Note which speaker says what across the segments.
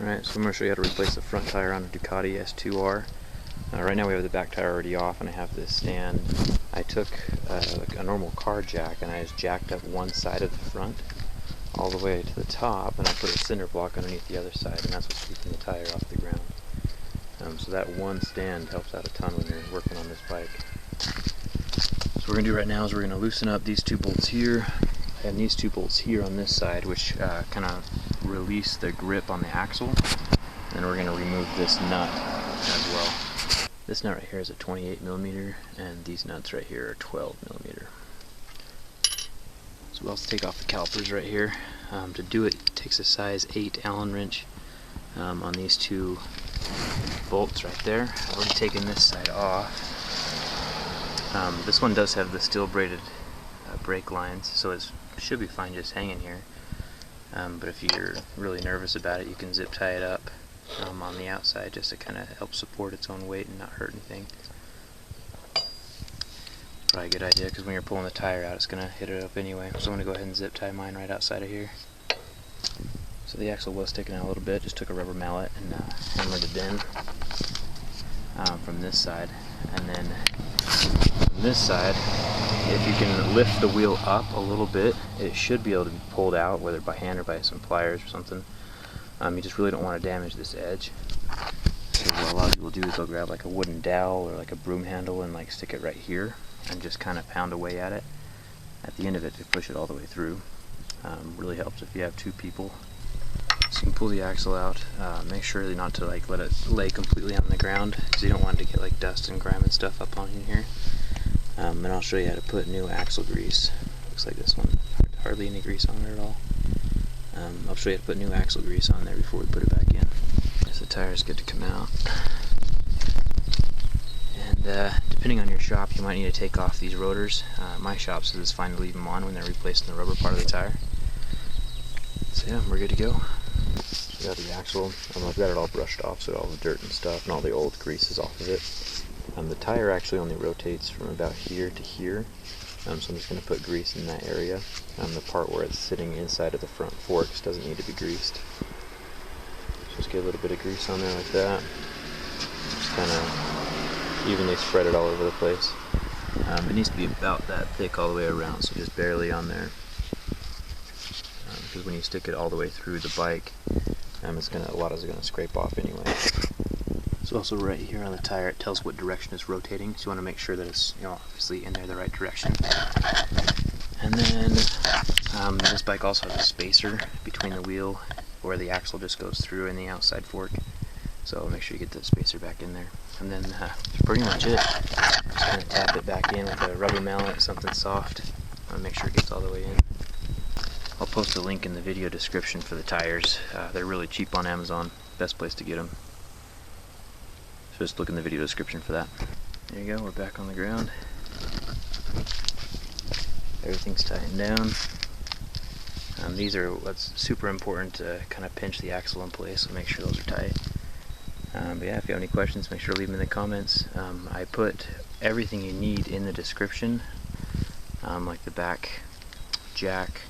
Speaker 1: Alright, so I'm going to show you how to replace the front tire on a Ducati S2R. Right now we have the back tire already off and I have this stand. I took a normal car jack and I just jacked up one side of the front all the way to the top, and I put a cinder block underneath the other side, and that's what's keeping the tire off the ground. So that one stand helps out a ton when you're working on this bike. So what we're going to do right now is we're going to loosen up these two bolts here and these two bolts here on this side, which kind of release the grip on the axle. And we're going to remove this nut as well. This nut right here is a 28mm and these nuts right here are 12mm. So we'll also take off the calipers right here. To do it, it takes a size 8 Allen wrench on these two bolts right there. I've already taken this side off. This one does have the steel braided brake lines, so it should be fine just hanging here. But if you're really nervous about it, you can zip tie it up on the outside just to kind of help support its own weight and not hurt anything. Probably a good idea, because when you're pulling the tire out, it's going to hit it up anyway. So I'm going to go ahead and zip tie mine right outside of here. So the axle was sticking out a little bit. Just took a rubber mallet and hammered it in from this side. And then from this side, if you can lift the wheel up a little bit, it should be able to be pulled out, whether by hand or by some pliers or something. You just really don't want to damage this edge. So what a lot of people do is they'll grab like a wooden dowel or like a broom handle and like stick it right here and just kind of pound away at it at the end of it to push it all the way through. Really helps if you have two people. So you can pull the axle out. Make sure not to like let it lay completely on the ground, because you don't want it to get like dust and grime and stuff up on in here. And I'll show you how to put new axle grease. Looks like this one, hardly any grease on it at all. I'll show you how to put new axle grease on there before we put it back in. So the tires get to come out. And depending on your shop, you might need to take off these rotors. My shop says it's fine to leave them on when they're replacing the rubber part of the tire. So yeah, we're good to go. So we got the axle. I've got it all brushed off, so all the dirt and stuff and all the old grease is off of it. The tire actually only rotates from about here to here. So I'm just going to put grease in that area. The part where it's sitting inside of the front forks doesn't need to be greased. Just get a little bit of grease on there like that. Just kind of evenly spread it all over the place. It needs to be about that thick all the way around, so just barely on there. Because when you stick it all the way through the bike, a lot is going to scrape off anyway. So also right here on the tire, it tells what direction it's rotating, so you want to make sure that it's obviously in there the right direction. And then this bike also has a spacer between the wheel where the axle just goes through and the outside fork. So make sure you get the spacer back in there. And then that's pretty much it. Just kind of tap it back in with a rubber mallet, something soft. Make sure it gets all the way in. I'll post a link in the video description for the tires. They're really cheap on Amazon. Best place to get them. So just look in the video description for that. There you go, we're back on the ground. Everything's tightened down. These are what's super important to kind of pinch the axle in place, so make sure those are tight. But yeah, if you have any questions, make sure to leave them in the comments. I put everything you need in the description, like the back jack,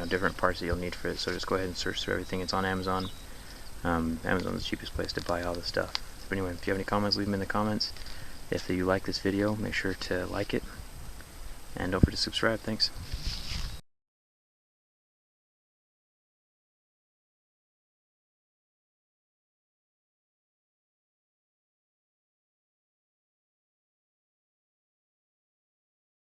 Speaker 1: different parts that you'll need for it. So just go ahead and search through everything. It's on Amazon. Amazon's the cheapest place to buy all this stuff. But anyway, if you have any comments, leave them in the comments. If you like this video, make sure to like it, and don't forget to subscribe. Thanks.